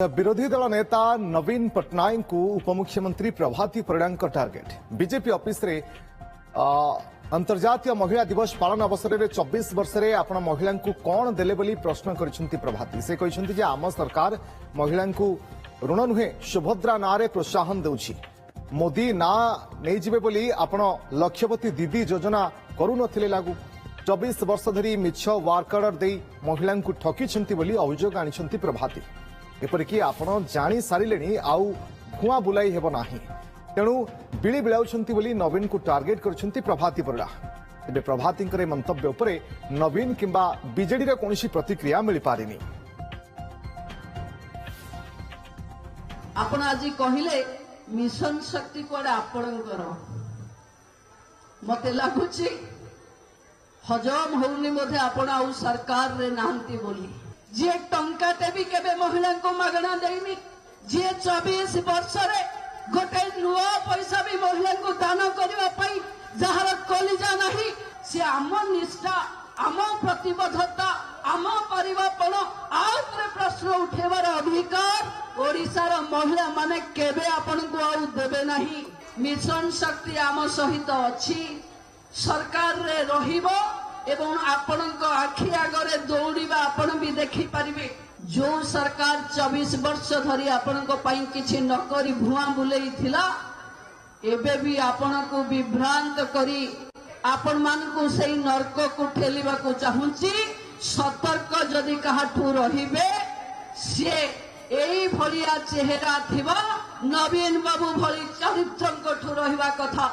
विरोधी दल नेता नवीन पट्टनायक को उपमुख्यमंत्री प्रभाती परिड़ा टार्गेट बीजेपी ऑफिस रे अंतर्जातीय महिला दिवस पालन अवसर में 24 वर्ष में आपण महिला को कौन देले बोली प्रश्न करिसेंती प्रभाती से कहते जे आम सरकार महिला को ऋण नुहे सुभद्रा नारे प्रोत्साहन देउछि मोदी ना नहीं जिबे बोली आपण लक्ष्यवती दीदी योजना करू नथिले लागू 24 वर्ष धरी मिछ वर्क ऑर्डर दे महिला को ठकिछंती बोली अभियोग आनिछंती प्रभाती एपरिक आपण जानी सारे आउ भुआ बुलाई हेब ना तेणु बिली बिलाउछंती बोली नवीन को टार्गेट करछंती प्रभाती परिड़ा तेज प्रभाती मंतव्य उपरे नवीन किंबा बीजेडी रे कोनोसी प्रतिक्रिया मिल पारिनी। आपण आज कहिले मिशन शक्ति कोडा आपणकर मते लागुची हजम होउनी मध्ये आपण आउ सरकार रे नांती बोली जे टंकाटे भी केबे महिला को मागणा देनी जे 24 वर्ष रे गोटे नुआ पैसा भी महिला को दान करबा पई जहार कलिजा नहीं से आम निष्ठा आम प्रतिबद्धता आम परिवारपण आउtre प्रश्न उठेबार अधिकार ओडिसार महिला माने केबे आपन को आउ देबे नहीं। मिशन शक्ति आम सहित अछि सरकार रे रहिबो एवं आपणक आखि आगरे दौड़िबा आपण भी देखि परिबे जो सरकार 24 वर्ष धरी आपणक पई किछि न करी भुआ बुलेई थिला एबे भी आपण को विभ्रांत करी आपण मान को सही नरक को ठेलिबा को चाहुची सतर्क जदि काहाठू रहिबे से एई भलिया चेहरा थिबा नवीन बाबू भली चरित्रक ठू रहिबा कथा।